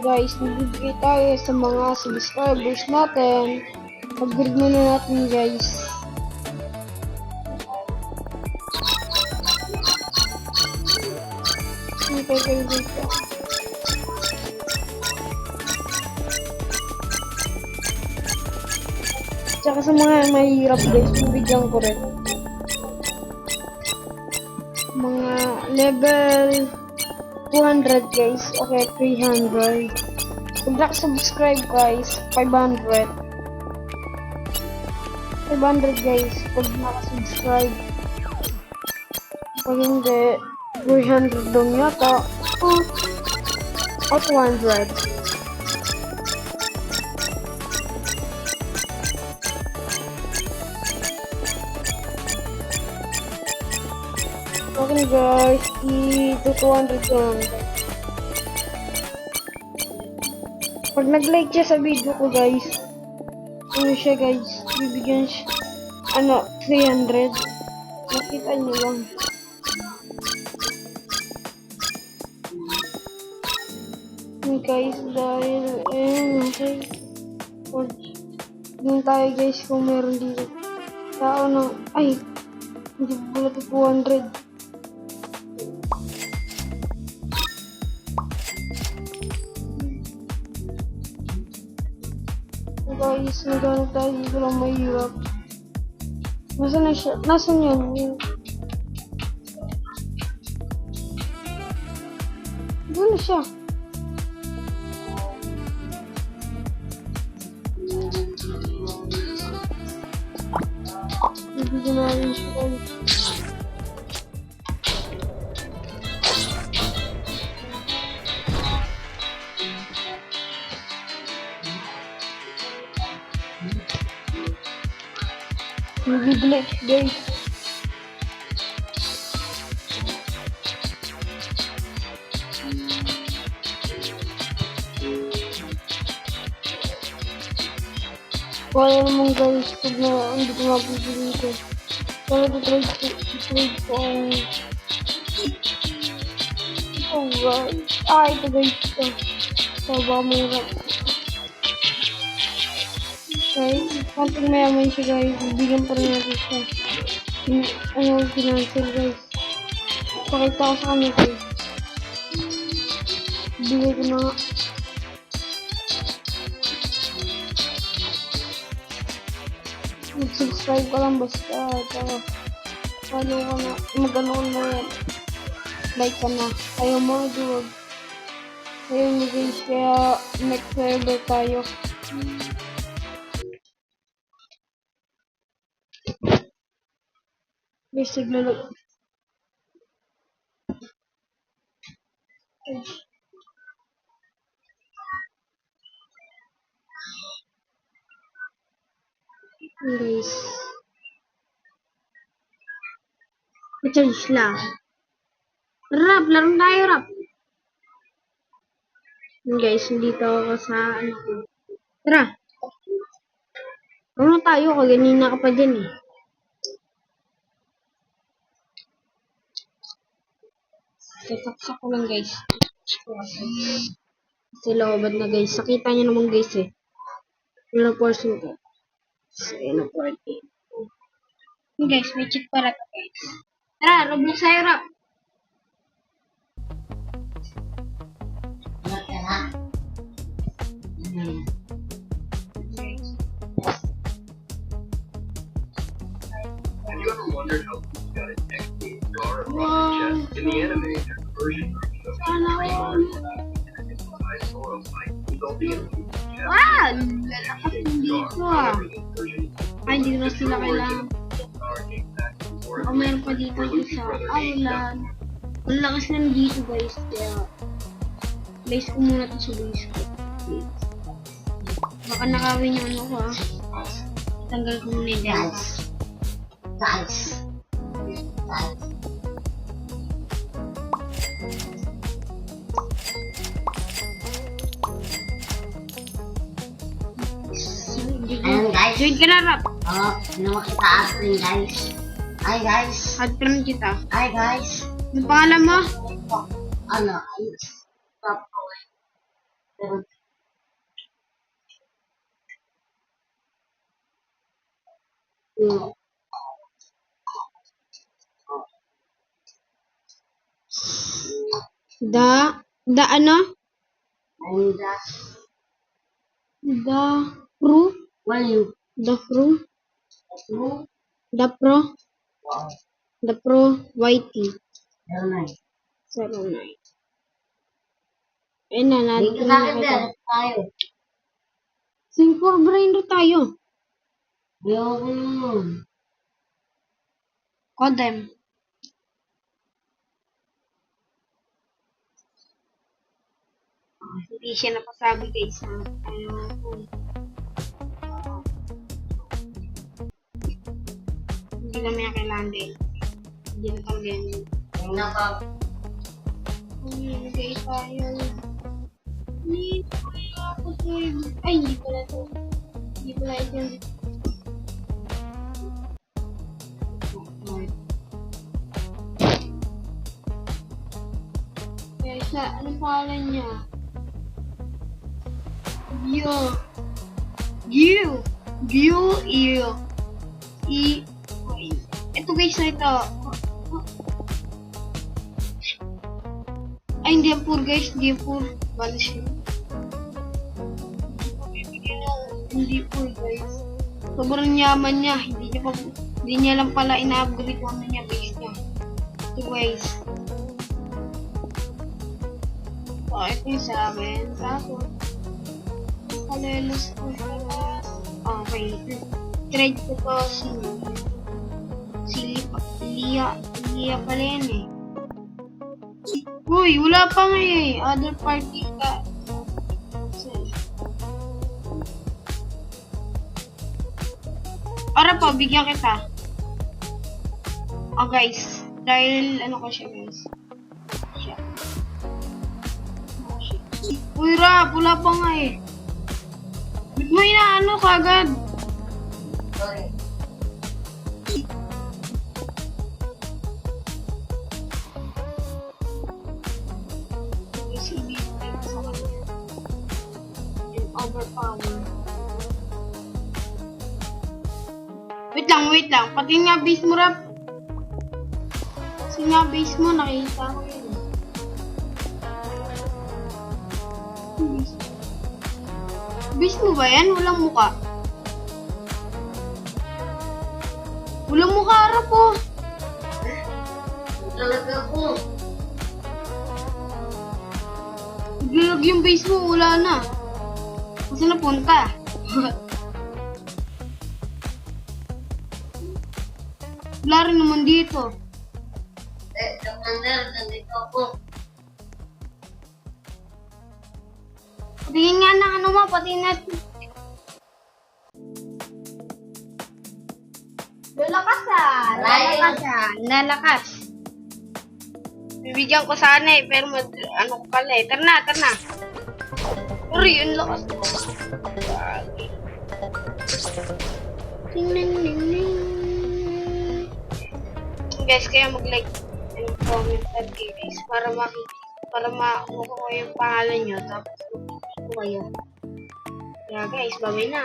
guys, nagbibigay tayo sa mga subscribers natin. Upgrade muna natin guys. Okay, dito. Tsaka sa mga mahirap guys, bibigyan ko rin. Mga level 200 guys, okay 300. Kung subscribe guys, 500. 500 guys, pag nakasubscribe. Pag hindi, 300 lang yata. O 200. Okay guys, ito 200 lang. Pag nag-like siya sa video ko guys, ano siya guys, bibigyan siya, 300. Nakita niyo lang. Guys, dahil, okay. Tingnan tayo guys kung meron dito. Tao na, ay, hindi pala ito 200. Guys, naghanap tayo dito lang mahirap. Nasaan na siya? Nasaan yun? Doon na siya. Ibigyan natin siya guys. Nag-glitch guys. Kaya naman guys, pag na hindi ko mapipili ko. Kaya trade ko ang... Oh guys. Ito guys. Ito ba mayroon? Okay, kapag mayaman siya guys, bigyan pa rin natin siya. Financial guys. Pakita ko sa kanya guys. Bigay ko na nga. Mag-subscribe ka lang basta. Follow ka na. Mag-ano na yan. Like ka na. Ayaw mo duwag. Ayaw nyo guys, kaya next server tayo. Guys, naglalog. Guys. Change lang. Rap, laro tayo rap. Guys, dito ako sa ko. Tara. Laro tayo, kaganina ka pa dyan eh. Sasaksak ko lang guys. Kasi lawabad na guys. Sakita nyo naman guys eh. Wala portion ko. Ayun na party. Guys, may cheat para to guys. Tara, Roblox tayo rap. Have you ever wondered how Luke got his XP scar across his chest? In the anime, there's a version of the three bars and a size Zoro fight, resulting in Luke's chest. Wow! Lalakas yung dito ah. Ay, hindi na sila kailangan. Baka mayroon pa dito isa. Ay, wala. Ang lakas na dito guys. Kaya, base ko muna ito sa base ko. Baka nakawin yung ano ko ah. Tanggal ko muna yung dance. Guys. Ayan guys. Join ka na rap. Ano kita atin guys. Hi guys. Add friend kita. Hi guys. Ano pangalan mo? Ano? Stop going. The ano? And The Pro? well, you The Pro? do. The Pro? Wow. The Pro YT. Very nice. 09. Ayun na, Hindi natin ka sa akin nakita. din. Tayo. Singapore brain ro tayo. Ayoko yun. Kodem. Hindi siya napasabi guys sa hindi namin kailangan din. Hindi na talaga yun. Yung naka. Guys tayo. Hindi kaya ako to. Ay, hindi pala to. Hindi pala ito yung guys, anong pangalan niya? Ito guys na ito. Ay, hindi yan poor guys. Hindi yan poor. Balis yun. Hindi poor guys. Sobrang yaman niya. Hindi niya lang pala ina-upgrade yung ano niya, base niya. Ito guys. So, ito yung sa akin. Tapos, kalelos ko siya. Okay. Trade ko to si Lia pala yan eh. Uy, wala pa nga eh. Other party ka. Para pa, bigyan kita. Oh guys, dahil ano ko siya guys. Siya. Uy, Rap, wala pa nga eh. Ba't mo inaano kagad? Sorry. Overpower. Wait lang. Pati nga base mo, Rap. Kasi nga base mo, nakita ko yun. Base mo ba yan? Walang muka. Walang mukha, Rap, oh. Talaga ko. Naglalag yung base mo, wala na. Kasi napunta. Wala rin naman dito. Commander, nandito ako. Tingin nga ng ano mo, pati net. Lalakas. Bibigyan ko sana eh, pero ano ko pala eh. Tara na. Uri, yun lakas. Ding. Guys, kaya mag-like and comment at guys para makuha ko yung pangalan nyo tapos ko kayo. Kaya guys, bye-bye na.